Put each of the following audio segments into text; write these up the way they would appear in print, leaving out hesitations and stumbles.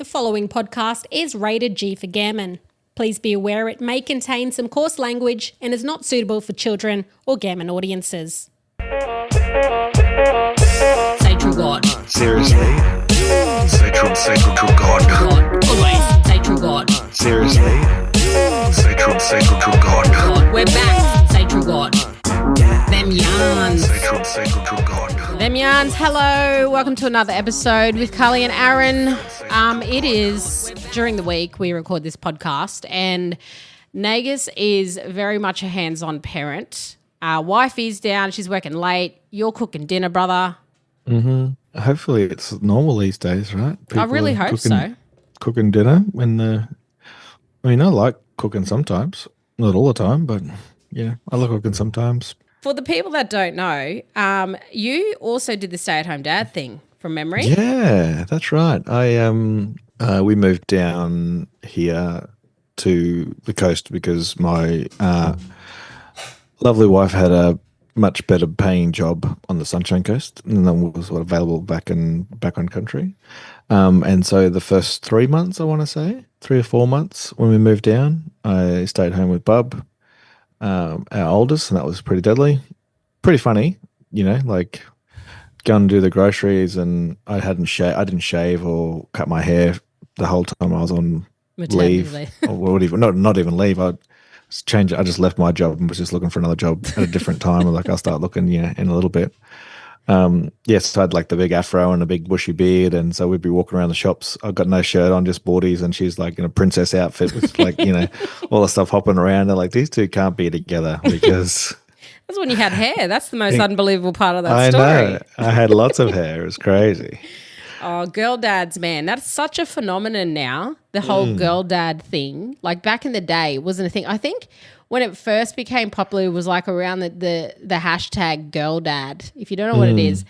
The following podcast is rated G for gammon. Please be aware it may contain some coarse language and is not suitable for children or gammon audiences. Say true God. Seriously? Say true God. God. Always say true God. Seriously? Say true God. God. We're back. Say true God. Them yarns. Say true God. Them yarns. Hello. Welcome to another episode with Carly and Aaron. It is during the week we record this podcast, and Nagus is very much a hands-on parent. Our wife is down. She's working late. You're cooking dinner, brother. Mm-hmm. Hopefully it's normal these days, right? I really hope so. Cooking dinner when I like cooking sometimes, not all the time, but yeah, I like cooking sometimes. For the people that don't know, you also did the stay-at-home dad thing from memory. Yeah, that's right. We moved down here to the coast because my lovely wife had a much better paying job on the Sunshine Coast and then was available back on country. And so the first 3 months, I want to say, 3 or 4 months when we moved down, I stayed home with Bub, our oldest, and that was pretty deadly. Pretty funny, like go and do the groceries, and I didn't shave or cut my hair the whole time I was on leave. Or not even leave. I just left my job and was just looking for another job at a different time. Like I'll start looking, in a little bit. So I had like the big afro and a big bushy beard, and so we'd be walking around the shops. I've got no shirt on, just boardies, and she's like in a princess outfit with like, all the stuff hopping around. They're like, these two can't be together because That's when you had hair. That's the most unbelievable part of that story. I know. I had lots of hair. It was crazy. Oh, girl dads, man. That's such a phenomenon now, the whole girl dad thing. Like back in the day, it wasn't a thing. I think when it first became popular, it was like around the hashtag girl dad. If you don't know what it is,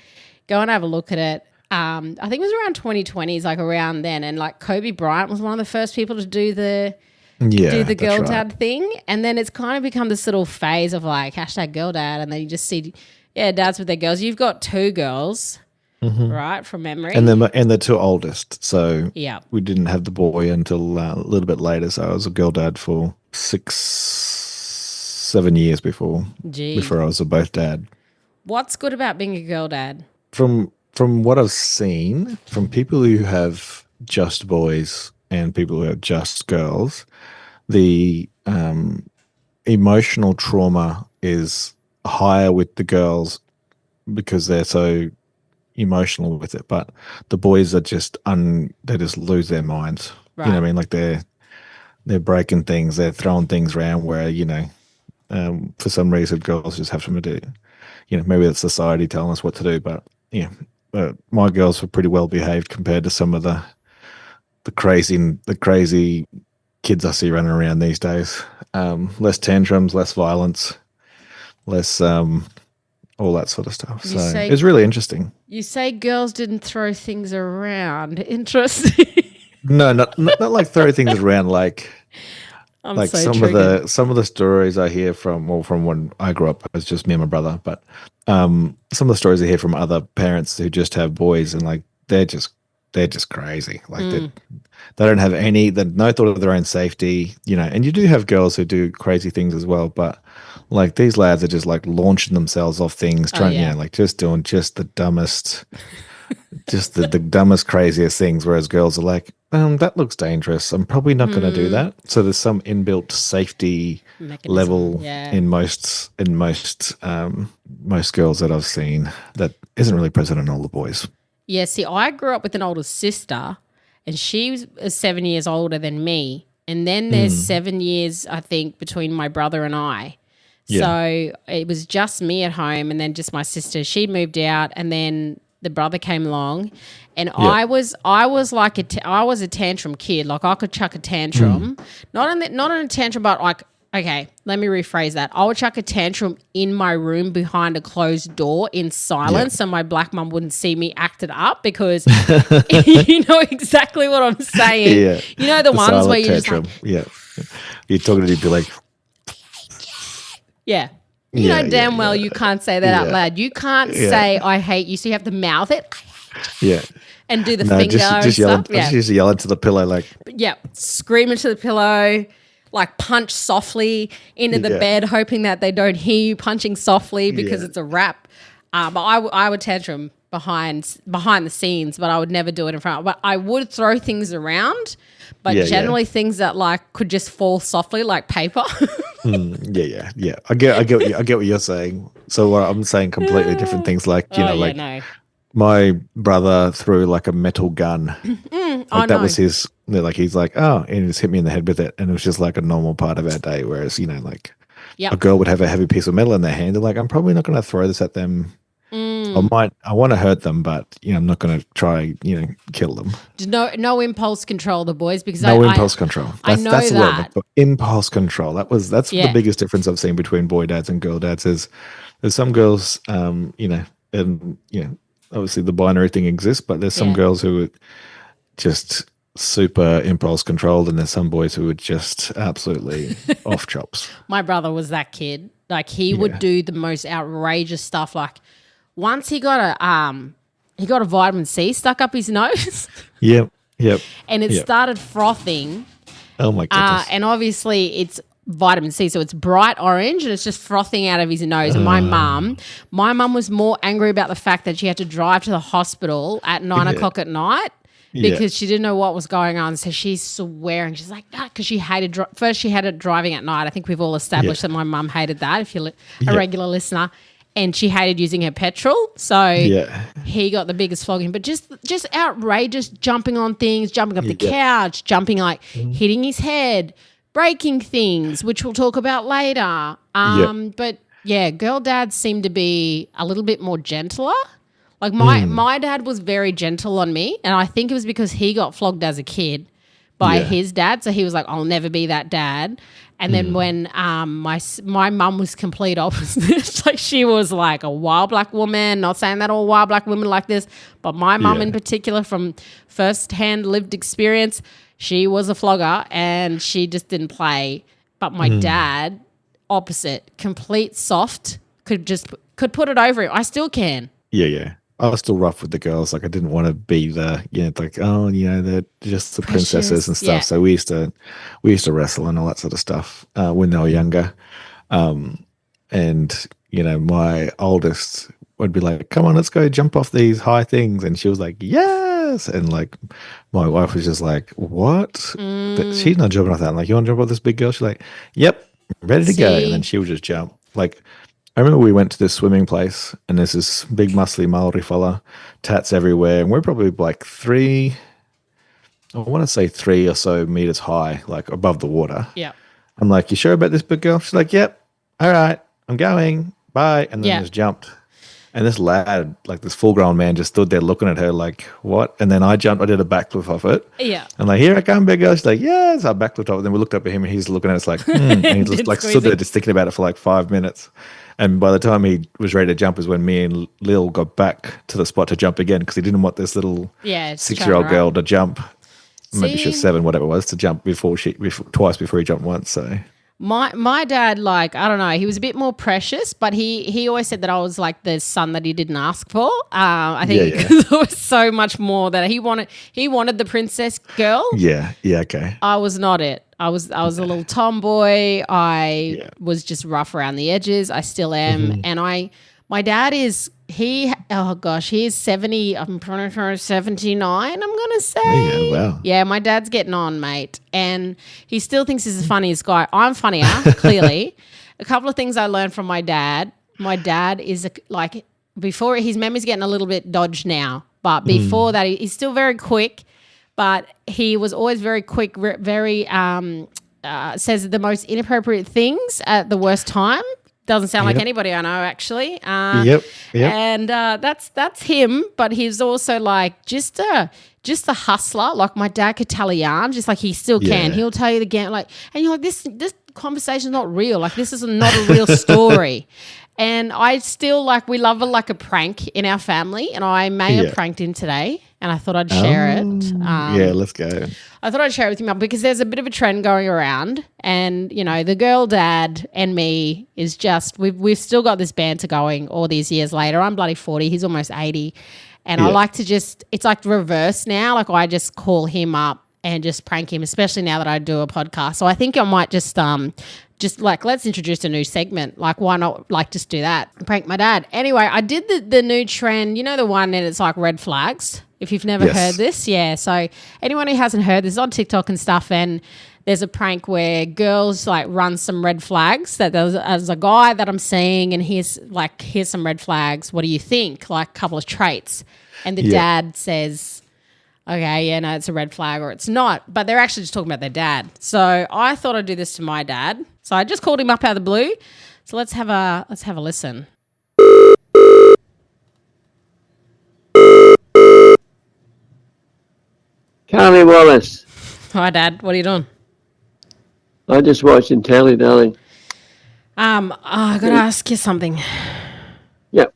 go and have a look at it. I think it was around 2020s, like around then. And like Kobe Bryant was one of the first people to do the girl dad thing. And then it's kind of become this little phase of like hashtag girl dad. And then you just see, dads with their girls. You've got two girls. Right, from memory. And the two oldest. So yeah, we didn't have the boy until a little bit later. So I was a girl dad for 6-7 years before I was a both dad. What's good about being a girl dad? From what I've seen, from people who have just boys and people who have just girls, the emotional trauma is higher with the girls because they're so emotional with it, but the boys are just they just lose their minds. Right. You know what I mean? Like they're breaking things, they're throwing things around where for some reason girls just have to do. Maybe it's society telling us what to do, but my girls were pretty well behaved compared to some of the crazy kids I see running around these days. Less tantrums, less violence, less all that sort of stuff. So it's really interesting. You say girls didn't throw things around. Interesting. No, not like throw things around. Like some of the stories I hear from when I grew up, it was just me and my brother. But some of the stories I hear from other parents who just have boys, and like they're just crazy. Like they don't have no thought of their own safety. And you do have girls who do crazy things as well, but like these lads are just like launching themselves off things, just doing just the dumbest, just the dumbest, craziest things. Whereas girls are like, that looks dangerous. I'm probably not going to do that. So there's some inbuilt safety mechanism level in most girls that I've seen that isn't really present in all the boys. Yeah. See, I grew up with an older sister, and she was 7 years older than me. And then there's 7 years, I think, between my brother and I. Yeah. So it was just me at home, and then just my sister. She moved out, and then the brother came along, and I was like I was a tantrum kid. Like I could chuck a tantrum, not in a tantrum, but like, okay, let me rephrase that. I would chuck a tantrum in my room behind a closed door in silence, so my black mum wouldn't see me acted up, because you know exactly what I'm saying. Yeah. You know the ones where you tantrum. Just like, you're talking to you'd be like. Yeah. You know damn well you can't say that out loud. You can't say I hate you, so you have to mouth it. Yeah. and do the No, finger and just yelling. stuff. Yeah. Just yell into the pillow like, Yeah, scream into the pillow, like punch softly into the Yeah. bed, hoping that they don't hear you punching softly because Yeah. it's a rap. But I would tantrum behind the scenes, but I would never do it in front. But I would throw things around, but Yeah, generally things that like could just fall softly like paper. yeah. I get what you're saying. So what I'm saying completely different things. Like no. my brother threw like a metal gun. Like that was his. Like he's like, oh, and he just hit me in the head with it, and it was just like a normal part of our day. Whereas like Yep. a girl would have a heavy piece of metal in their hand. They're like, I'm probably not going to throw this at them. I want to hurt them, but I'm not going to try, kill them. No impulse control, the boys, because No impulse control. I know that's the that. word. Impulse control. That's the biggest difference I've seen between boy dads and girl dads. Is there's some girls, and obviously the binary thing exists, but there's some girls who are just super impulse controlled, and there's some boys who are just absolutely off chops. My brother was that kid. Like he would do the most outrageous stuff. Like once he got a vitamin C stuck up his nose. Yep. And it started frothing. Oh my goodness. And obviously it's vitamin C, so it's bright orange and it's just frothing out of his nose. And my mum was more angry about the fact that she had to drive to the hospital at 9:00 at night. Because she didn't know what was going on. So she's swearing. She's like, because she hated, first she hated driving at night. I think we've all established that my mum hated that, if you're a regular listener. And she hated using her petrol. So he got the biggest flogging. But just outrageous, jumping on things, jumping off the couch, jumping hitting his head, breaking things, which we'll talk about later. But yeah, girl dads seem to be a little bit more gentler. Like my dad was very gentle on me, and I think it was because he got flogged as a kid by his dad, so he was like, "I'll never be that dad." And then when my mum was complete opposite, like she was like a wild black woman. Not saying that all wild black women like this, but my mum in particular, from first-hand lived experience, she was a flogger, and she just didn't play. But my dad, opposite, complete soft, could put it over him. I still can. Yeah. I was still rough with the girls. Like I didn't want to be the, they're just the princesses and stuff. Yeah. So we used to wrestle and all that sort of stuff when they were younger. And my oldest would be like, "Come on, let's go jump off these high things," and she was like, "Yes!" And like my wife was just like, "What?" She's not jumping off that. I'm like, "You want to jump off this big girl?" She's like, "Yep, ready to go." And then she would just jump. Like I remember we went to this swimming place, and there's this big muscly Maori fella, tats everywhere, and we're probably like 3 or so meters high, like above the water. Yeah. I'm like, "You sure about this, big girl?" She's like, "Yep. All right, I'm going. Bye." And then just jumped. And this lad, like this full-grown man, just stood there looking at her like, "What?" And then I jumped. I did a backflip off it. Yeah. And like, "Here I come, big girl." She's like, "Yes." I backflipped off it. Then we looked up at him, and he's looking at us like, And he just like stood there just thinking about it for like 5 minutes. And by the time he was ready to jump is when me and Lil got back to the spot to jump again, because he didn't want this little 6-year-old girl to jump. Maybe she was 7, whatever it was, to jump twice before he jumped once. So my dad, like, I don't know, he was a bit more precious, but he always said that I was like the son that he didn't ask for. I think because there was so much more that he wanted the princess girl. Yeah, okay. I was not it. I was a little tomboy. I was just rough around the edges. I still am. And my dad is, he is 70, I'm pretty sure 79, I'm going to say. Yeah, wow. Yeah, my dad's getting on, mate. And he still thinks he's the funniest guy. I'm funnier, clearly. A couple of things I learned from my dad. My dad is before, his memory's getting a little bit dodged now, but before that, he's still very quick. But he was always very quick, very says the most inappropriate things at the worst time. Doesn't sound like anybody I know, actually. Yep. And that's him. But he's also like just a hustler. Like my dad could tell a yarn, just like he still can. He'll tell you again, like, and you're like, this conversation's not real. Like this is not a real story. And I still we love a prank in our family, and I may have pranked him today, and I thought I'd share it. Let's go. I thought I'd share it with you because there's a bit of a trend going around, and the girl dad and me is just we've still got this banter going all these years later. I'm bloody 40, he's almost 80, And I like to it's like reverse now. Like I just call him up and just prank him, especially now that I do a podcast. So I think I might just like, let's introduce a new segment. Like, why not like just do that? Prank my dad. Anyway, I did the new trend, you know, the one and it's like red flags. If you've never heard this, yeah. So anyone who hasn't heard this on TikTok and stuff, and there's a prank where girls like run some red flags that there's as a guy that I'm seeing, and here's some red flags. What do you think? Like a couple of traits. And the dad says, okay, yeah, no, it's a red flag or it's not. But they're actually just talking about their dad. So I thought I'd do this to my dad. So I just called him up out of the blue. So let's have a listen. Carly Wallace. Hi, Dad. What are you doing? I'm just watching telly, darling. I got to ask you something. Yep.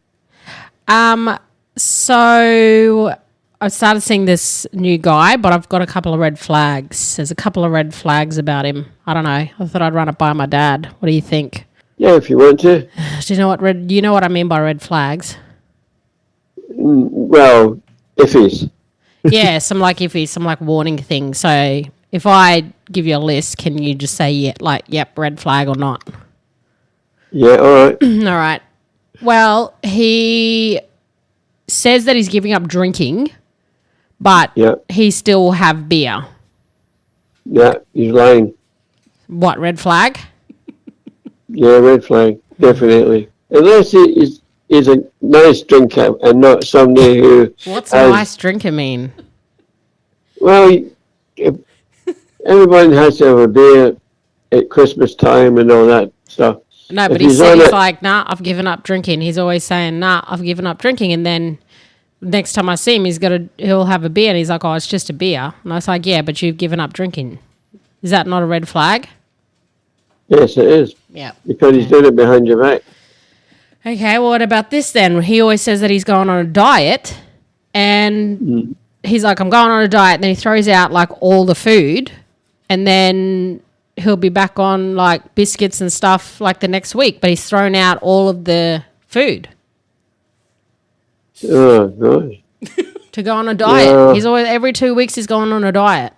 So I started seeing this new guy, but I've got a couple of red flags. There's a couple of red flags about him. I don't know. I thought I'd run it by my dad. What do you think? Yeah, if you want to. Do you know what I mean by red flags? Well, iffies. Yeah, some like warning things. So if I give you a list, can you just say yep, red flag or not? Yeah, all right. All right. Well, he says that he's giving up drinking, but he still will have beer. Yeah, he's lying. What, red flag? Yeah, red flag, definitely. Unless he's a nice drinker and not somebody who... What's a nice drinker mean? Well, everyone has to have a beer at Christmas time and all that stuff. No, but he said he's like, nah, I've given up drinking. He's always saying, nah, I've given up drinking. And then next time I see him, he'll have a beer. And he's like, oh, it's just a beer. And I was like, yeah, but you've given up drinking. Is that not a red flag? Yes, it is. Yeah. Because he's doing it behind your back. Okay, well, what about this then? He always says that he's going on a diet, and he's like, I'm going on a diet. And then he throws out like all the food, and then he'll be back on like biscuits and stuff like the next week, but he's thrown out all of the food. Oh, gosh. To go on a diet. He's always, every 2 weeks he's going on a diet.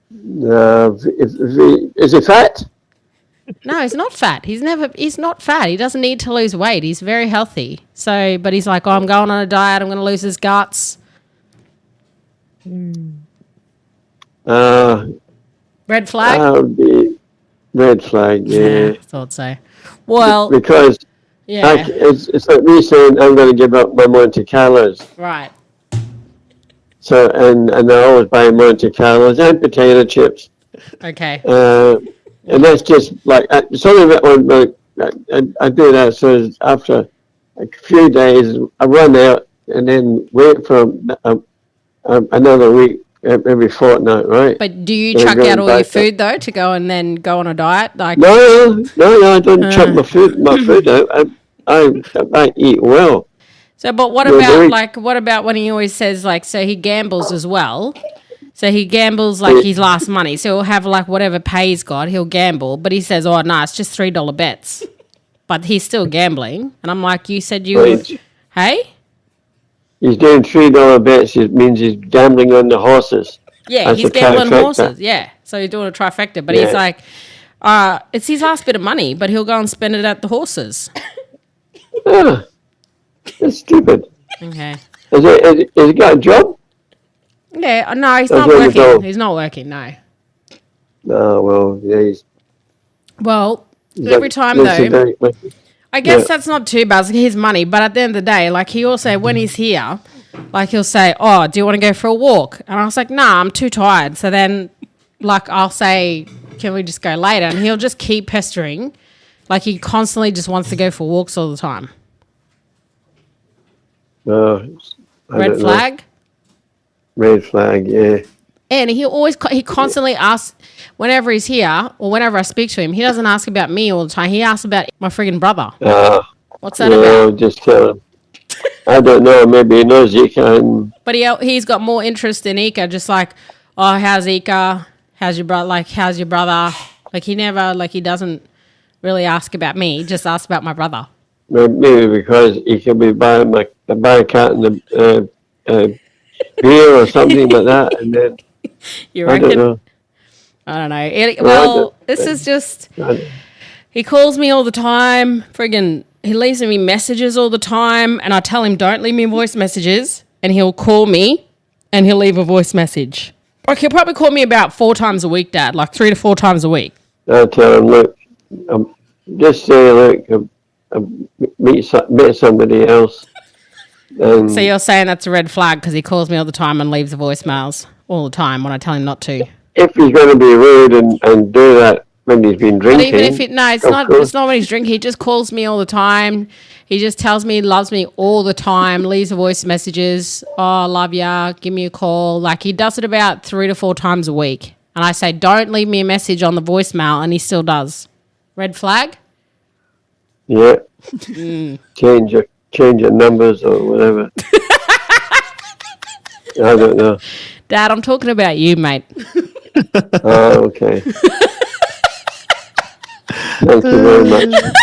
Is he fat? No, he's not fat. He's not fat. He doesn't need to lose weight. He's very healthy. So, but he's like, oh, I'm going on a diet. I'm going to lose his guts. Red flag? Red flag, yeah. I thought so. Well, because it's like me saying I'm going to give up my Monte Carlos. Right. So, and I always buy Monte Carlos and potato chips. Okay. And that's just like, it's only that one, I do that, so after a few days, I run out and then wait for another week every fortnight, right? But do you chuck out all your food, though, to go and then go on a diet? Like No, I don't chuck my food out. I eat well. So, but what about when he always says, like, so he gambles as well? So he gambles like his last money. So he'll have like whatever pay he's got, he'll gamble. But he says, oh, no, it's just $3 bets. But he's still gambling. And I'm like, you said you would. Hey? He's doing $3 bets. It means he's gambling on the horses. Yeah, That's he's gambling on horses. Yeah. So he's doing a trifecta. But he's like, it's his last bit of money, but he'll go and spend it at the horses. That's stupid. Okay. Has he got a job? Yeah, no, he's not working. He's not working, no. Oh, well, yeah, every time, though, I guess that's not too bad. It's his money, but at the end of the day, like, he also, when he's here, like, he'll say, oh, do you want to go for a walk? And I was like, nah, I'm too tired. So then, like, I'll say, can we just go later? And he'll just keep pestering. Like, he constantly just wants to go for walks all the time. Red flag? Red flag, yeah. And he constantly asks, whenever he's here or whenever I speak to him, he doesn't ask about me all the time. He asks about my friggin' brother. What's that about? Just tell him. I don't know. Maybe he knows Ika. But he's got more interest in Ika. Just like, oh, how's Ika? How's your brother? Like, how's your brother? Like, he doesn't really ask about me. He just asks about my brother. Maybe because he could be buying a carton of beer or something like that, and then You I don't reckon? know. I don't know. Well, This is just. I don't- He calls me all the time. Friggin', he leaves me messages all the time, and I tell him don't leave me voice messages, and he'll call me, and he'll leave a voice message. Like he'll probably call me about 4 times a week, Dad. Like 3 to 4 times a week. I tell him, look, just say, look, met somebody else. And So you're saying that's a red flag because he calls me all the time and leaves the voicemails all the time when I tell him not to. if he's going to be rude and do that when he's been But drinking, even if it's of not. course. It's not when he's drinking. He just calls me all the time. He just tells me he loves me all the time. Leaves the voice messages. Oh, I love ya. Give me a call. Like he does it about 3 to 4 times a week. And I say, don't leave me a message on the voicemail, and he still does. Red flag. Yeah. Change your numbers or whatever. I don't know. Dad, I'm talking about you, mate. Oh, okay. Thank you very much.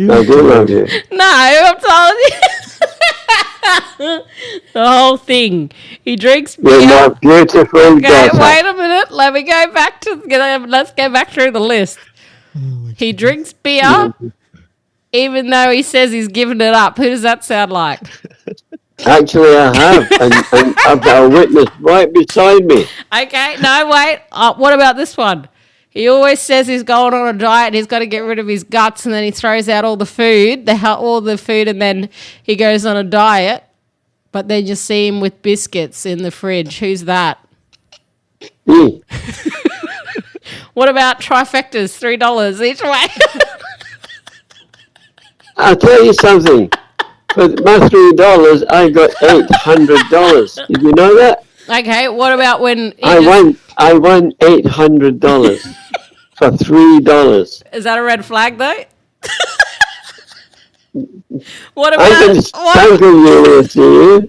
I do love you. No, I'm telling you. The whole thing. He drinks beer. You're my beautiful Okay, daughter. wait a minute. Let me go back to. Let's go back through the list. He drinks beer, even though he says he's given it up. Who does that sound like? Actually, I have, and I've got a witness right beside me. Okay, no, wait. What about this one? He always says he's going on a diet and he's got to get rid of his guts, and then he throws out all the food, and then he goes on a diet. But then you see him with biscuits in the fridge. Who's that? Me. What about trifectas? $3 each way. I'll tell you something. For my $3, I got $800. Did you know that? Okay, what about when I won $800 for $3. Is that a red flag though? What I'm about going to strangle you, you.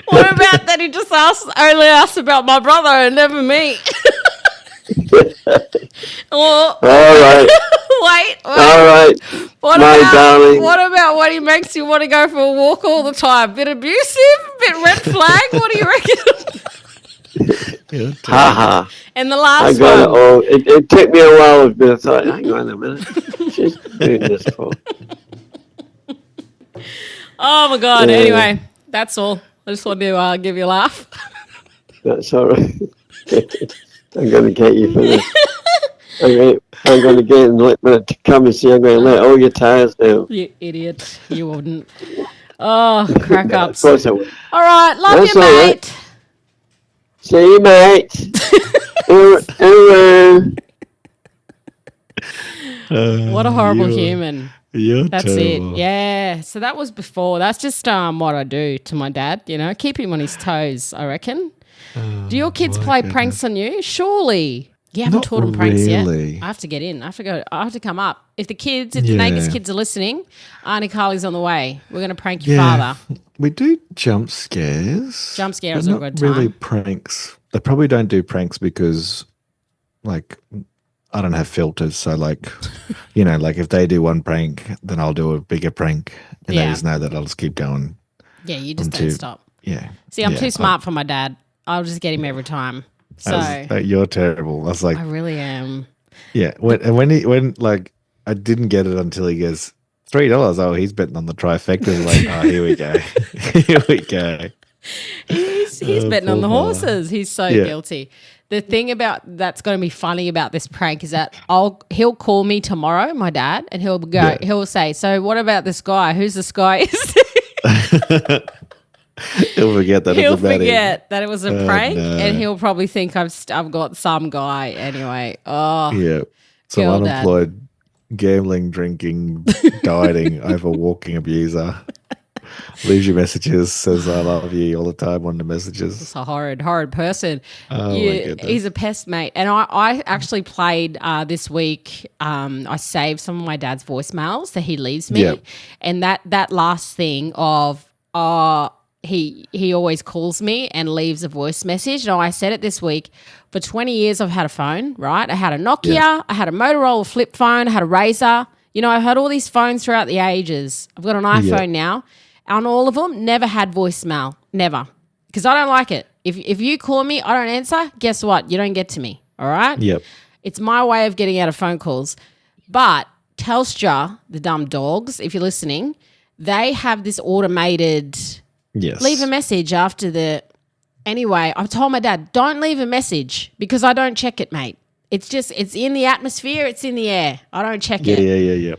what about that he just only asked about my brother and never me? Or, All right. wait. All right. What my about darling. what about when he makes you want to go for a walk all the time? Bit abusive, bit red flag. What do you reckon? Ha ha. And the I last got it one. all. It took me a while, but I thought, hang on a minute. She's doing this for. Oh my god. Yeah. Anyway, that's all. I just wanted to give you a laugh. That's all right. I'm going to get you for this. I'm going to get and let me come and see. I'm going to let all your tires down. You idiot. You wouldn't. Oh, crack Of ups. course I will. All right. Love That's you, all right. mate. See you, mate. What a horrible You're- human. You're That's terrible. it. Yeah. So that was before. That's just what I do to my dad, keep him on his toes, I reckon. Do your kids play pranks on you? Surely. You haven't Not taught them pranks really. yet. I have to get in. I have to come up. If the neighbours' kids are listening, Auntie Carly's on the way. We're going to prank your father. We do jump scares. Jump scares but are a not good really time. pranks. They probably don't do pranks because, like, I don't have filters. So, like, like if they do one prank, then I'll do a bigger prank, and they Yeah. just know that I'll just keep going. Yeah, you just I'm don't too- stop. Yeah. See, I'm Yeah, too smart for my dad. I'll just get him every time. So You're terrible. I was like, I really am. yeah. When I didn't get it until he goes $3. Oh, he's betting on the trifecta. Like, oh, here we go. Here we go. He's betting on the poor fella. horses. He's so Yeah. guilty. The thing that's going to be funny about this prank is that he'll call me tomorrow, my dad, and he'll go. Yeah. He'll say, "So what about this guy? Who's this guy?" He'll forget that He'll it's about him. forget that it was a Oh, prank, no. and he'll probably think I've got some guy anyway. Oh, Yeah. Some Girl dad. unemployed gambling, drinking, dieting, overwalking abuser. Leaves you messages, says I love you all the time on the messages. it's a horrid person. Oh, my goodness. He's a pest, mate. And I actually played this week. I saved some of my dad's voicemails that he leaves me, Yep. and that last thing of he always calls me and leaves a voice message. No, I said it this week. For 20 years, I've had a phone, right? I had a Nokia, Yeah. I had a Motorola flip phone, I had a Razor. You know, I've had all these phones throughout the ages. I've got an iPhone now. On all of them, never had voicemail. Never. Because I don't like it. If you call me, I don't answer, guess what? You don't get to me. All right? Yep. It's my way of getting out of phone calls. But Telstra, the dumb dogs, if you're listening, they have this automated leave a message after the... Anyway, I've told my dad, don't leave a message because I don't check it, mate. It's in the atmosphere, it's in the air. I don't check it. Yeah.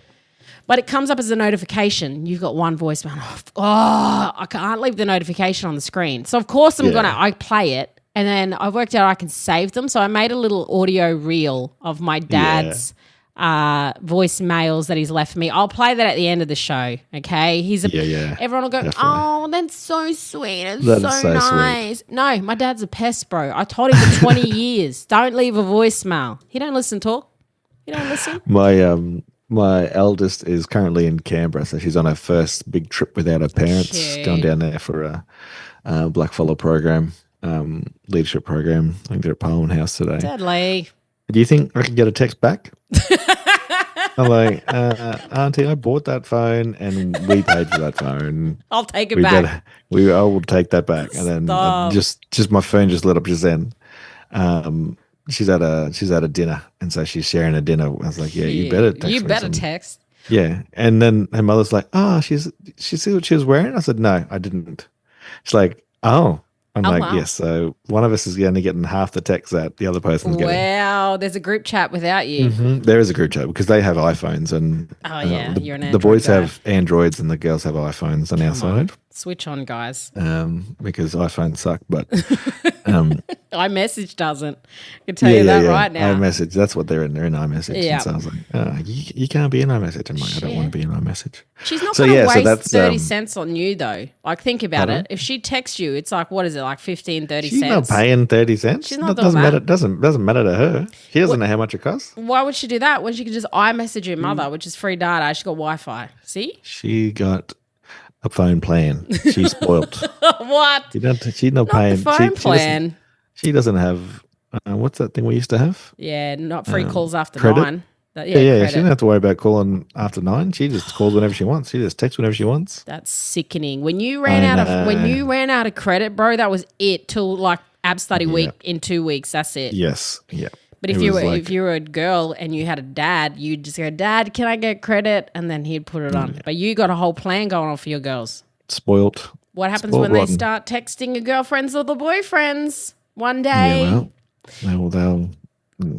But it comes up as a notification. You've got one voicemail. Oh, I can't leave the notification on the screen. So, of course, I play it. And then I worked out I can save them. So I made a little audio reel of my dad's voicemails that he's left me. I'll play that at the end of the show, okay? Everyone will go, definitely. Oh, that's so sweet. It's so nice. Sweet. No, my dad's a pest, bro. I told him for 20 years, don't leave a voicemail. He don't listen, talk. You don't listen. My eldest is currently in Canberra, so she's on her first big trip without her parents, going down there for a blackfellow program, leadership program. I think they're at Parliament House today. Deadly. Do you think I could get a text back? I'm like, Auntie, I bought that phone and we paid for that phone. I'll take it back. I will take that back. And then just my phone just lit up just then. She's at a dinner, and so she's sharing a dinner. I was like, yeah, you better text. You better text. Yeah. And then her mother's like, she see what she was wearing? I said, no, I didn't. She's like, oh. I'm like, yes. So one of us is only getting half the text that the other person's getting. Wow. There's a group chat without you. Mm-hmm. There is a group chat because they have iPhones and you're an Android the boys guy. have Androids and the girls have iPhones on our side. Switch on, guys. Because iPhones suck, but iMessage doesn't. I can tell you that right now. iMessage, that's what they're in. They're in iMessage. Yeah. And so I was like, you can't be in iMessage. I'm like, I don't want to be in iMessage. She's not going to waste 30 cents on you, though. Like, think about it. If she texts you, it's like, what is it, like 15, 30 She's cents? not paying 30 cents. She's not doesn't doing matter. that. Doesn't matter to her. She doesn't know how much it costs. Why would she do that when she could just iMessage her mother, which is free data? She got Wi-Fi. See? She got a phone plan. She's spoilt. What? She's not paying. The phone plan. She doesn't have. What's that thing we used to have? Yeah, not free calls after credit? 9. Yeah. She doesn't have to worry about calling after 9. She just calls whenever she wants. She just texts whenever she wants. That's sickening. When you ran out of credit, bro, that was it till like ab study week in 2 weeks. That's it. Yes. Yeah. But if you were a girl and you had a dad, you'd just go, Dad, can I get credit? And then he'd put it on. But you got a whole plan going on for your girls. Spoilt. What happens when they start texting your girlfriends or the boyfriends one day? Yeah, well, they'll,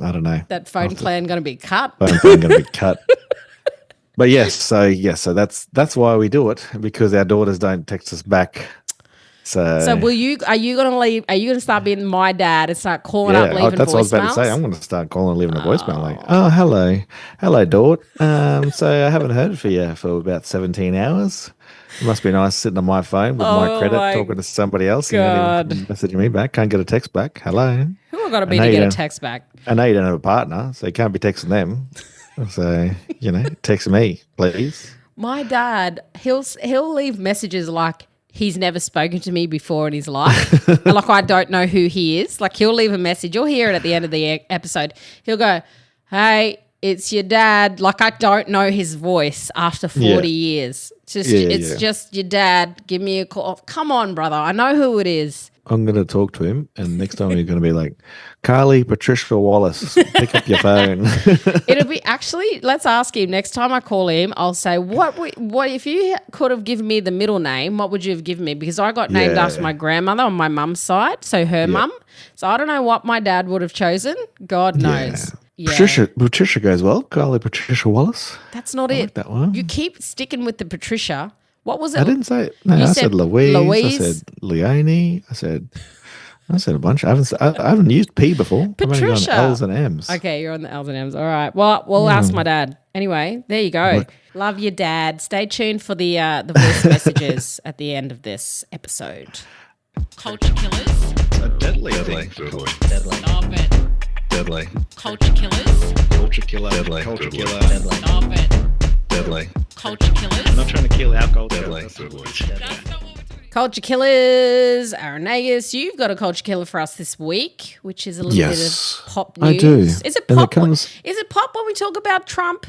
I don't know. That phone plan going to be cut. Phone plan going to be cut. But so that's why we do it, because our daughters don't text us back. So are you going to leave? Are you going to start being my dad and start calling up, leaving that's voicemails? what I was about to say. I'm going to start calling and leaving a voicemail. Like, hello, Dort. So I haven't heard from you for about 17 hours. It must be nice sitting on my phone with my credit, talking to somebody else and messaging me back. Can't get a text back. Hello. Who I got to be to get a text back? I know you don't have a partner, so you can't be texting them. So text me, please. My dad, he'll leave messages like, he's never spoken to me before in his life. Like, I don't know who he is. Like, he'll leave a message. You'll hear it at the end of the episode. He'll go, hey, it's your dad. Like, I don't know his voice after 40 years. It's just your dad. Give me a call. Come on, brother. I know who it is. I'm going to talk to him, and next time he's going to be like, Carly Patricia Wallace, pick up your phone. It'll be actually, let's ask him. Next time I call him, I'll say, what if you could have given me the middle name, what would you have given me? Because I got named after my grandmother on my mum's side, so her mum. So I don't know what my dad would have chosen. God knows. Yeah. Patricia goes well. Carly Patricia Wallace. That's not it. Like that one. You keep sticking with the Patricia. What was it? I didn't say it. No, I said Louise. I said Leonie. I said a bunch. I haven't used P before. Patricia. I'm only on L's and M's. Okay, you're on the L's and M's. All right. Well, we'll ask my dad. Anyway, there you go. Look. Love your dad. Stay tuned for the voice messages at the end of this episode. Culture killers. A deadly thing. Deadly. Stop it. Deadly. Culture killers. Culture killer. Deadly. Culture killer. Deadly. Stop it. Deadly. Culture killers. I'm not trying to kill our culture. Deadly. Culture killers, Aaron Nagus, you've got a culture killer for us this week, which is a little bit of pop news. I do. Is it pop? Is it pop when we talk about Trump?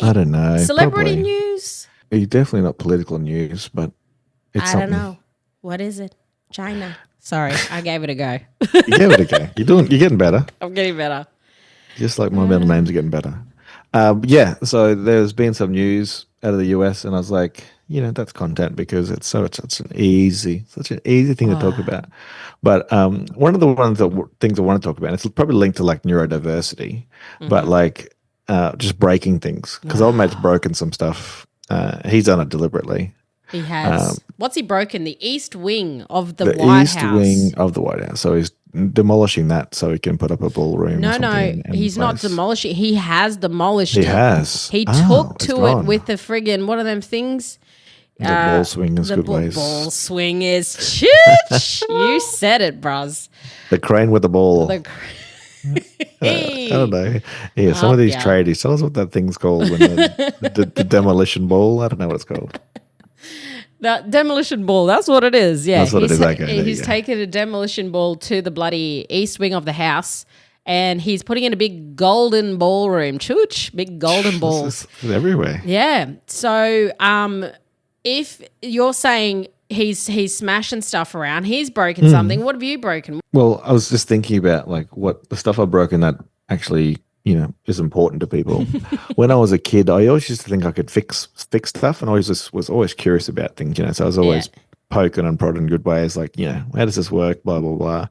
I don't know. Celebrity probably. news? He's definitely not political news, but it's I something. don't know. What is it? China. Sorry, I gave it a go. You gave it a go. You're getting better. I'm getting better. Just like my middle names are getting better. Yeah, so there's been some news out of the US, and I was like, that's content because it's such an easy thing to talk about. But one of the things I want to talk about, it's probably linked to like neurodiversity, but like just breaking things because old mate's broken some stuff. He's done it deliberately. He has. What's he broken? The east wing of the The White east House. wing of the White House. So he's demolishing that so he can put up a ballroom. or No, something in he's not place. demolishing. He has demolished it. He has. He Oh, took it's to gone. it with the friggin' what are them things? The ball swing is The good ways. ball swing is chitch. You said it, bruz. The crane with the ball. The I don't know. Yeah, some of these yeah. tradies. Tell us what that thing's called. When the demolition ball. I don't know what it's called. That demolition ball, that's what it is. Yeah, That's what it is. Okay, there you he's go. taken a demolition ball to the bloody east wing of the house, and he's putting in a big golden ballroom. Chooch, big golden balls. This is everywhere. Yeah. So, if you're saying he's smashing stuff around, he's broken something. What have you broken? Well, I was just thinking about like what the stuff I've broken that actually is important to people. When I was a kid, I always used to think I could fix stuff, and I was always curious about things. So I was always poking and prodding in good ways, like how does this work? Blah blah blah.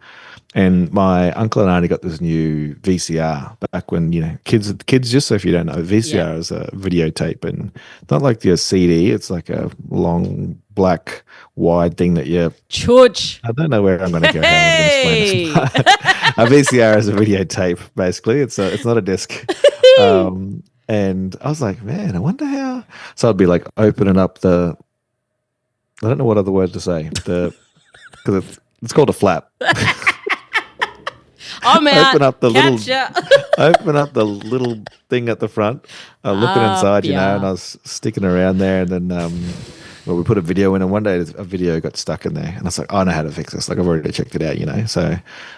And my uncle and auntie got this new VCR back when kids. Just so if you don't know, VCR is a videotape, and not like your CD. It's like a long black wide thing that you. Chooch. I don't know where I'm going to go. How I'm going to explain this. A VCR is a videotape, basically. It's not a disc. And I was like, man, I wonder how. So I'd be like opening up I don't know what other word to say. Because it's called a flap. I'm out. Open up the Catch open up the little thing at the front. Looking inside, and I was sticking around there, and then we put a video in, and one day a video got stuck in there, and I was like, I know how to fix this. Like I've already checked it out, So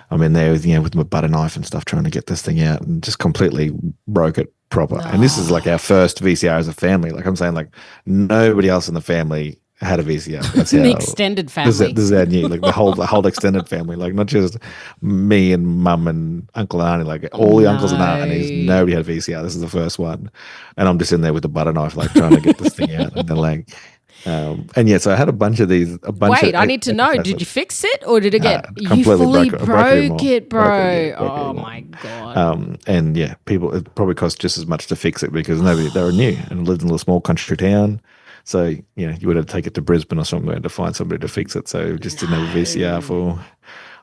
I'm in there with my butter knife and stuff, trying to get this thing out, and just completely broke it proper. And this is like our first VCR as a family. Like I'm saying, like nobody else in the family had a VCR. That's the extended family. This is our new, like the whole extended family, like not just me and mum and uncle and auntie, like all the uncles and aunties. Nobody had a VCR. This is the first one, and I'm just in there with the butter knife, like trying to get this thing out, and they're like. So I had a bunch of these. Wait, I need to know. Did you fix it, or did it get you fully broke it, bro? Oh my god! And people, it probably cost just as much to fix it because they were new and lived in a little small country town. So you would have to take it to Brisbane or somewhere to find somebody to fix it. So just didn't have a VCR for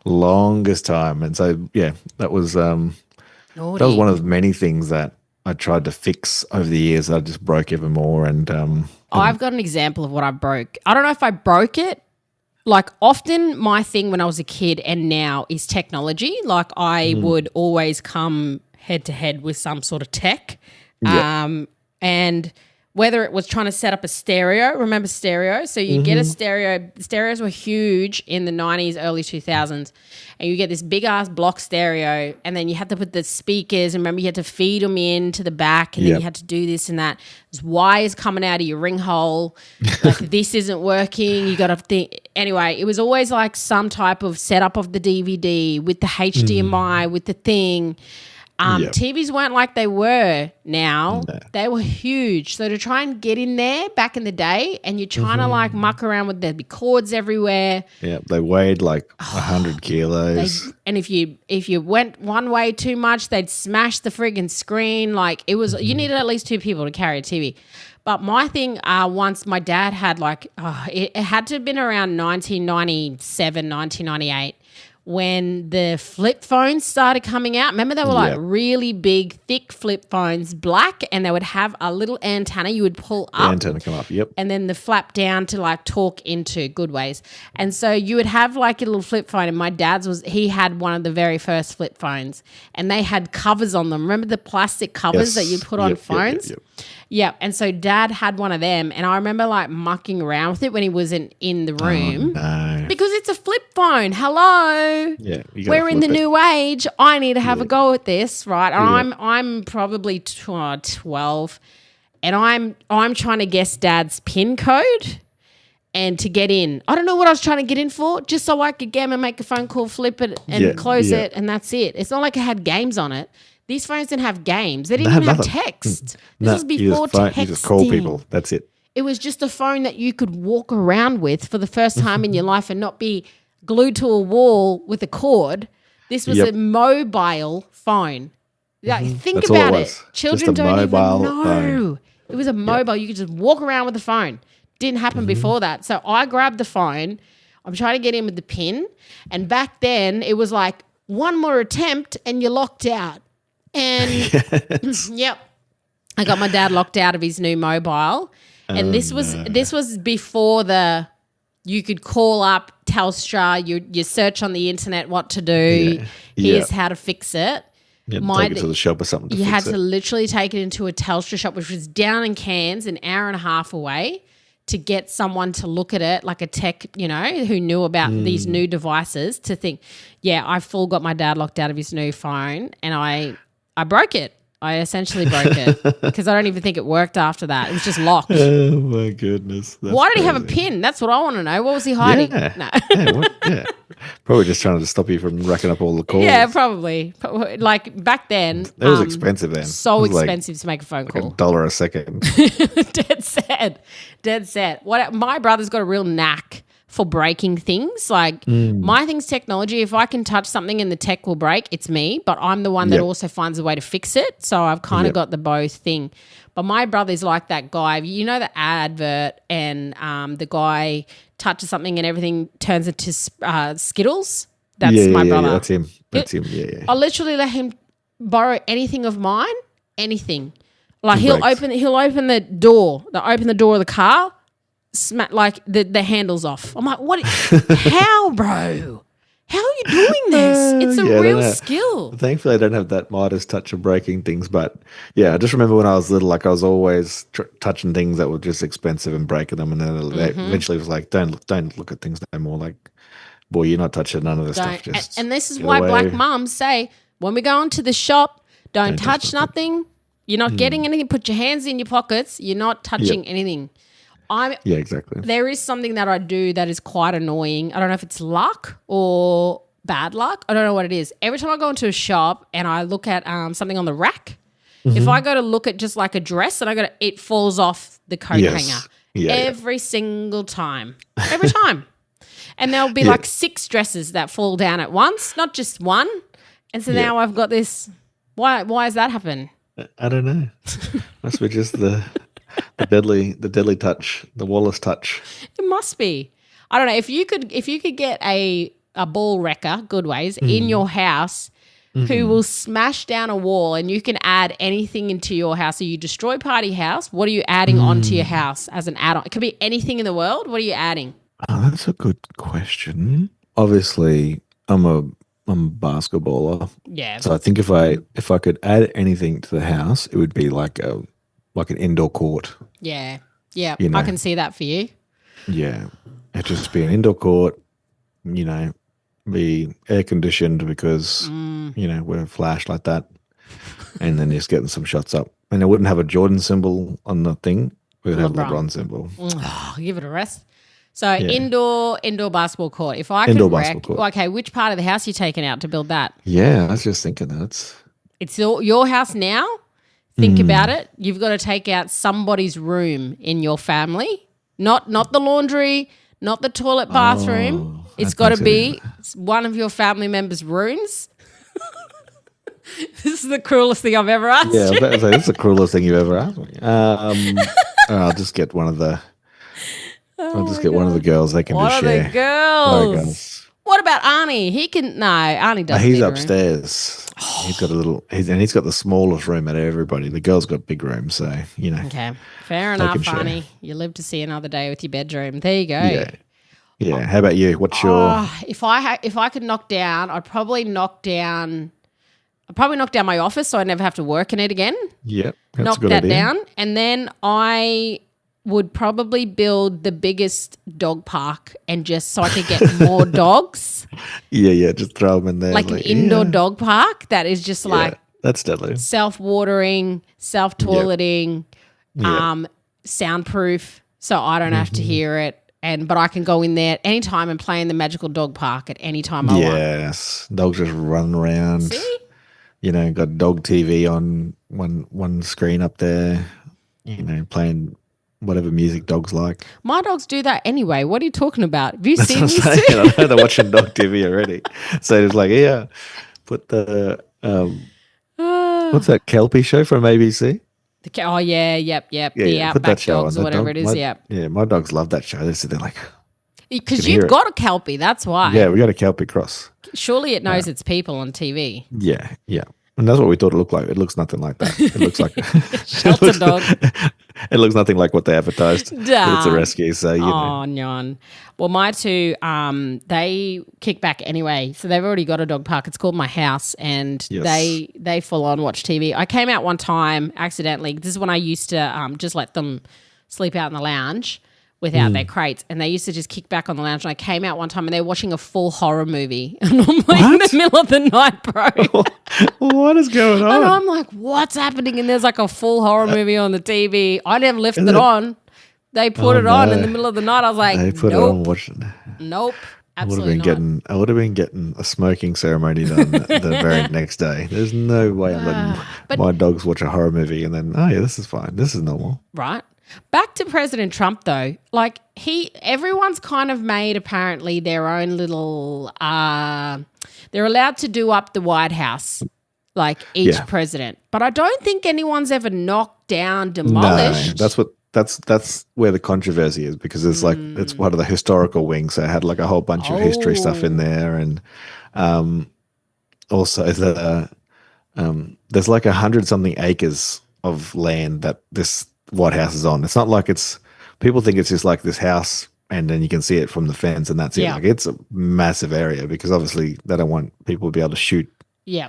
longest time, and so that was one of many things that I tried to fix over the years that I just broke even more. And I've got an example of what I broke. I don't know if I broke it. Like often my thing when I was a kid and now is technology. Like I would always come head to head with some sort of tech. And whether it was trying to set up a stereo, remember stereo? So you get a stereo. Stereos were huge in the 90s, early 2000s. And you get this big-ass block stereo, and then you had to put the speakers, and remember you had to feed them into the back, and then you had to do this and that. There's wires coming out of your ring hole. Like, this isn't working. You got to think. Anyway, it was always like some type of setup of the DVD with the HDMI, with the thing. TVs weren't like they were now. No. They were huge. So to try and get in there back in the day, and you're trying to like muck around with there'd be cords everywhere. Yeah, they weighed like 100 kilos. And if you went one way too much, they'd smash the friggin' screen. Like it was, you needed at least two people to carry a TV. But my thing, once my dad had it had to have been around 1997, 1998. When the flip phones started coming out. Remember they were like really big, thick flip phones, black, and they would have a little antenna you would pull up. The antenna come up, yep. And then the flap down to like talk into good ways. And so you would have like a little flip phone, and my dad's he had one of the very first flip phones, and they had covers on them. Remember the plastic covers that you put on phones? Yeah, and so Dad had one of them, and I remember like mucking around with it when he wasn't in the room. Oh, no. Because it's a flip phone. Hello. Yeah, we're in the new age. I need to have a go at this, right? And I'm probably 12. and I'm trying to guess Dad's PIN code and to get in. I don't know what I was trying to get in for, just so I could get him and make a phone call, flip it, and close it, and that's it. It's not like it had games on it. These phones didn't have games. They didn't even have text. This was before texting. You just call people. That's it. It was just a phone that you could walk around with for the first time in your life and not be glued to a wall with a cord. This was a mobile phone. Like, think That's about all it it. was. Children Just a don't even mobile know. phone. It was a mobile. You could just walk around with the phone. Didn't happen before that. So I grabbed the phone. I'm trying to get in with the PIN. And back then it was like one more attempt and you're locked out. And yep, I got my dad locked out of his new mobile. And this was before you could call up Telstra, you search on the internet what to do. Here's how to fix it. You had to take it to the shop or something to fix it. You had to literally take it into a Telstra shop, which was down in Cairns, an hour and a half away, to get someone to look at it, like a tech, who knew about these new devices, to think, I full got my dad locked out of his new phone, and I broke it. I essentially broke it because I don't even think it worked after that. It was just locked. Oh, my goodness. That's Why did he have a crazy. PIN? That's what I want to know. What was he hiding? No. Probably just trying to stop you from racking up all the calls. Yeah, probably. Like back then. It was expensive then. So it was expensive to make a phone like call. $1 a second. Dead set. My brother's got a real knack for breaking things. Like my thing's technology. If I can touch something and the tech will break, it's me. But I'm the one that also finds a way to fix it. So I've kind of got the both thing. But my brother's like that guy. You know the advert and the guy touches something and everything turns into Skittles? That's my brother. Yeah, that's him. That's him. Yeah. I'll literally let him borrow anything of mine, anything. Like he'll open the door. Open the door of the car, smack like the handles off. I'm like, what? How, bro? How are you doing this? It's a real skill. Thankfully, I don't have that Midas touch of breaking things. But yeah, I just remember when I was little, like I was always touching things that were just expensive and breaking them. And then eventually it was like, don't look at things no more. Like, boy, you're not touching none of this stuff. Just and this is why black mums say, when we go into the shop, don't touch nothing. You're not getting anything. Put your hands in your pockets. You're not touching anything. Yeah, exactly. There is something that I do that is quite annoying. I don't know if it's luck or bad luck. I don't know what it is. Every time I go into a shop and I look at something on the rack, if I go to look at just like a dress and it falls off the coat hanger. Every single time. Every time. And there'll be like 6 dresses that fall down at once, not just one. And so now I've got this. Why has that happened? I don't know. Must be just the deadly touch, the Wallace touch. It must be. I don't know. If you could get a ball wrecker, good ways, in your house who will smash down a wall and you can add anything into your house. So you destroy party house. What are you adding onto your house as an add-on? It could be anything in the world. What are you adding? Oh, that's a good question. Obviously, I'm a basketballer. Yeah. So I think if I could add anything to the house, it would be like an indoor court. Yeah. Yeah. You know. I can see that for you. Yeah. It'd just be an indoor court, be air conditioned because, we're flash like that. And then just getting some shots up. And it wouldn't have a Jordan symbol on the thing. We would have a LeBron symbol. Oh, give it a rest. So indoor basketball court. If I could okay, which part of the house are you taking out to build that? Yeah, I was just thinking that. It's your house now. Think about it. You've got to take out somebody's room in your family. Not the laundry, not the toilet, bathroom. It's got to be one of your family members' rooms. This is the cruelest thing I've ever asked. Yeah, this is the cruelest thing you've ever asked me. I'll just get one of the. One of the girls. They can just share. The girls? What about Arnie? He can. No, Arnie doesn't. He's upstairs. He's got the smallest room out of everybody. The girls got big rooms, so Okay, fair enough, Arnie. You live to see another day with your bedroom. There you go. Yeah. How about you? What's your? If I could knock down, I'd probably knock down my office, so I never have to work in it again. Yep, that's knock a good that idea. down, and then I would probably build the biggest dog park and just so I could get more dogs. Yeah, just throw them in there. Like an indoor dog park that is just like that's deadly. self-watering, self-toileting, Yeah. Soundproof, so I don't have to hear it. But I can go in there anytime and play in the magical dog park at any time I want. Yes. Dogs just run around. See? Got dog TV on one screen up there, playing whatever music dogs like. My dogs do that anyway. What are you talking about? Have you That's seen what I'm these saying. two? I know they're watching dog TV already. So it's like, yeah, put the what's that Kelpie show from ABC? Oh, yeah, yep. Yeah, the yeah, put Outback that show Dogs on. or whatever it is, yep. Yeah, my dogs love that show. They're like, Because can hear you've it. got a Kelpie, that's why. yeah, we got a Kelpie cross. Surely it knows its people on TV. Yeah, yeah. And that's what we thought it looked like. It looks nothing like that. It looks like Shelter dog. It looks nothing like what they advertised. But it's a rescue, so Oh, nyan. Well, my two, they kick back anyway. So they've already got a dog park. It's called My House, and Yes. they full on watch TV. I came out one time accidentally. This is when I used to just let them sleep out in the lounge without their crates, and they used to just kick back on the lounge. And I came out one time, and they're watching a full horror movie, and I'm like in the middle of the night, bro. What is going And on? I'm like, what's happening? And there's like a full horror movie on the TV. I never left it on. They put it on in the middle of the night. I was like, They put it on watching. nope, I would absolutely have been not. getting. I would have been getting a smoking ceremony done the very next day. There's no way I'm letting But- my dogs watch a horror movie and then, oh yeah, this is fine. This is normal. Right. Back to President Trump though. Like everyone's kind of made apparently their own little they're allowed to do up the White House, like each Yeah. president. But I don't think anyone's ever knocked down, No, demolished. that's where the controversy is, because it's like it's part of the historical wing. So it had like a whole bunch of history stuff in there, and also there's like 100-something acres of land that this White House is on. It's not like people think it's just like this house and then you can see it from the fence and that's it. Yeah. Like it's a massive area, because obviously they don't want people to be able to shoot Yeah.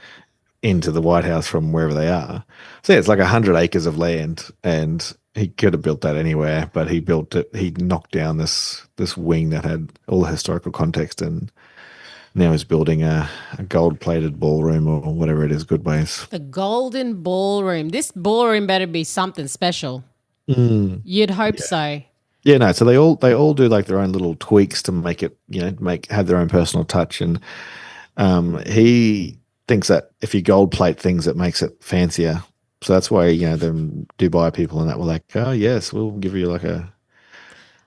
into the White House from wherever they are. So yeah, it's like 100 acres of land, and he could have built that anywhere, but he built it. He knocked down this wing that had all the historical context, and now he's building a gold-plated ballroom or whatever it is. Good ways. The Golden Ballroom. This ballroom better be something special. You'd hope so. Yeah, no. So they all do like their own little tweaks to make it, have their own personal touch, and he thinks that if you gold plate things, it makes it fancier. So that's why the Dubai people and that were like, oh yes, we'll give you like a.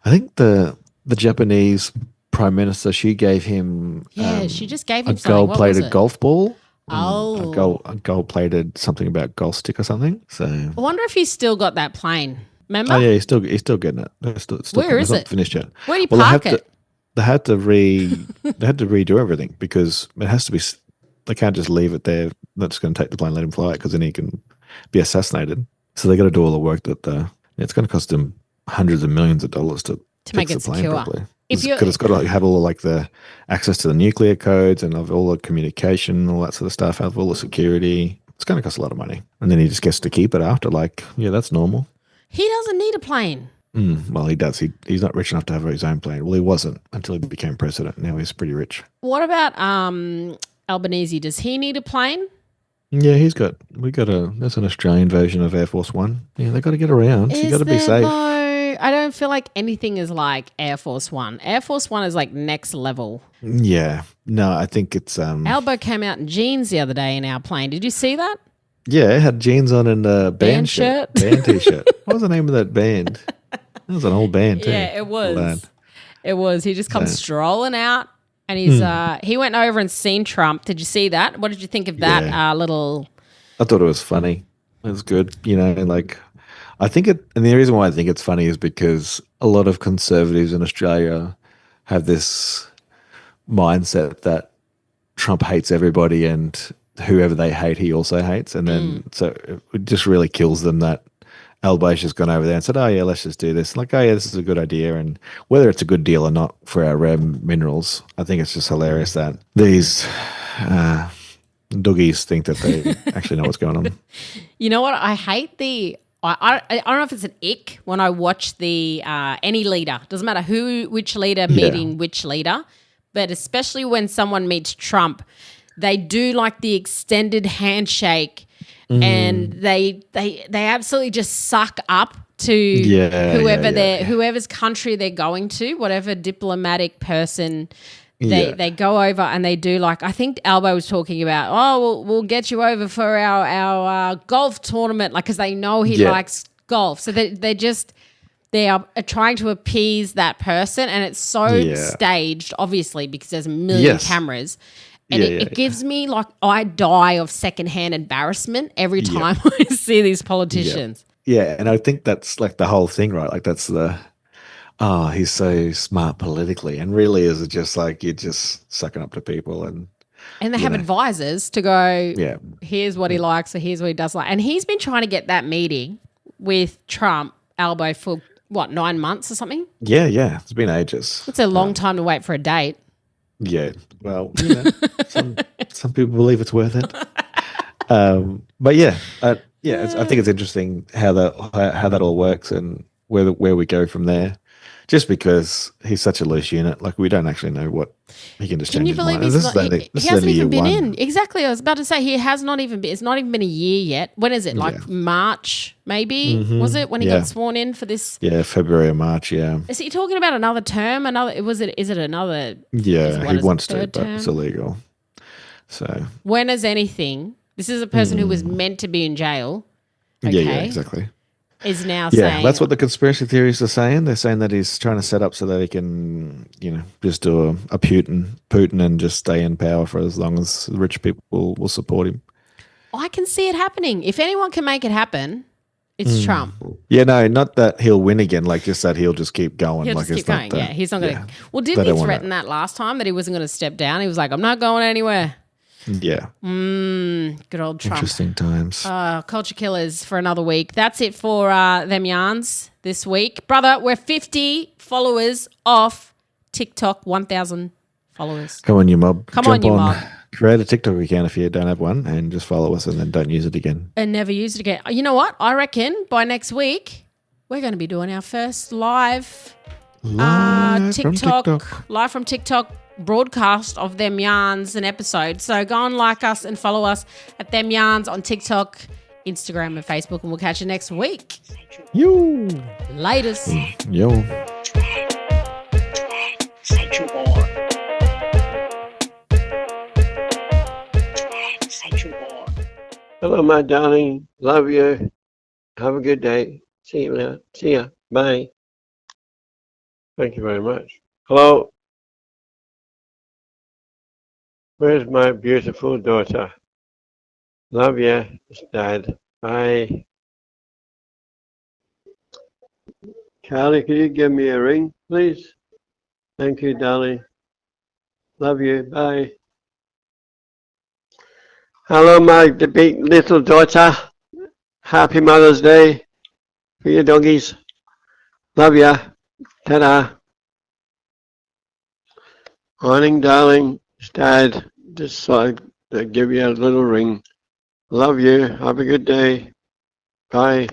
I think the Japanese Prime Minister, she gave him Yeah, she just gave a him something. What was gold-plated it? golf ball. Oh. A gold-plated something about golf stick or something. So I wonder if he's still got that plane. Remember? oh yeah, he's still getting it. It's still Where coming. is It's not it? finished yet? Where do you Well, park it? They had to redo everything, because it has to be. They can't just leave it there. They're just going to take the plane, let him fly it, because then he can be assassinated. So they got to do all the work that it's going to cost them hundreds of millions of dollars to make fix it the plane secure. properly. If Because you're- it's got to have all the access to the nuclear codes and of all the communication, all that sort of stuff, have all the security. It's going to cost a lot of money, and then he just gets to keep it after. Like, yeah, that's normal. He doesn't need a plane. Well, he does. He's not rich enough to have his own plane. Well, he wasn't until he became president. Now he's pretty rich. What about Albanese? Does he need a plane? Yeah, that's an Australian version of Air Force One. Yeah, they got to get around. You got to be safe. Though? I don't feel like anything is like Air Force One. Air Force One is like next level. Yeah, no, I think it's Albo came out in jeans the other day in our plane. Did you see that? yeah, it had jeans on and a band shirt? band t-shirt. What was the name of that band? That was an old band too. Yeah, it was. Lad. It was. He just comes strolling out, and he went over and seen Trump. Did you see that? What did you think of that Yeah. little? I thought it was funny. It was good, like I think it, and the reason why I think it's funny is because a lot of conservatives in Australia have this mindset that Trump hates everybody, and whoever they hate, he also hates. And then so it just really kills them that Albacia's gone over there and said, oh yeah, let's just do this. Like, oh yeah, this is a good idea. And whether it's a good deal or not for our rare minerals, I think it's just hilarious that these doggies think that they actually know what's going on. You know what? I hate the. I don't know if it's an ick when I watch the any leader. Doesn't matter which leader meeting which leader, but especially when someone meets Trump, they do like the extended handshake, and they absolutely just suck up to whoever's country they're going to, whatever diplomatic person. They go over and they do like, I think Albo was talking about, we'll get you over for our golf tournament, like, because they know he likes golf. So they are trying to appease that person, and it's so staged, obviously, because there's a million cameras. And it gives me, like, I die of secondhand embarrassment every time I see these politicians. Yeah, and I think that's like the whole thing, right? Like that's he's so smart politically, and really is it just like you're just sucking up to people, and they have advisors to go, here's what he likes or here's what he doesn't like. And he's been trying to get that meeting with Trump, Albo, for what, 9 months or something? Yeah. It's been ages. It's a long time to wait for a date. Yeah. Well, some people believe it's worth it. But I think it's interesting how that all works and where we go from there. Just because he's such a loose unit, like we don't actually know what he can just change his mind. He hasn't even been in. Exactly. I was about to say he has not even been. It's not even been a year yet. When is it? Like March, maybe? Was it when he got sworn in for this? Yeah, February or March. Yeah. Is he talking about another term? Is it another? Yeah, he wants to, but it's illegal. So when has anything? This is a person who was meant to be in jail. Okay. Yeah, exactly. Is now saying... Yeah, that's what the conspiracy theorists are saying. They're saying that he's trying to set up so that he can, just do a Putin and just stay in power for as long as the rich people will support him. I can see it happening. If anyone can make it happen, it's Trump. Yeah, no, not that he'll win again, like just that he'll just keep going. He'll just keep going, he's not going to... Well, didn't he threaten that last time that he wasn't going to step down? He was like, I'm not going anywhere. Yeah. Good old Trump. Interesting times. Culture killers for another week. That's it for them yarns this week. Brother, we're 50 followers off TikTok, 1,000 followers. Come on, you mob. Come on, you mob. Create a TikTok account if you don't have one and just follow us and then don't use it again. And never use it again. You know what? I reckon by next week, we're going to be doing our first live TikTok. Live from TikTok broadcast of Them Yarns an episode. So go and like us and follow us at Them Yarns on TikTok, Instagram and Facebook, and we'll catch you next week. Yo. Latest. Yo. Hello, my darling. Love you. Have a good day. See you later. See ya. Bye. Thank you very much. Hello. Where's my beautiful daughter? Love ya, Dad. Bye. Carly, could you give me a ring, please? Thank you, darling. Love you. Bye. Hello, my big little daughter. Happy Mother's Day for your doggies. Love ya. Ta-da. Morning, darling. Dad, just thought I'd give you a little ring. Love you. Have a good day. Bye.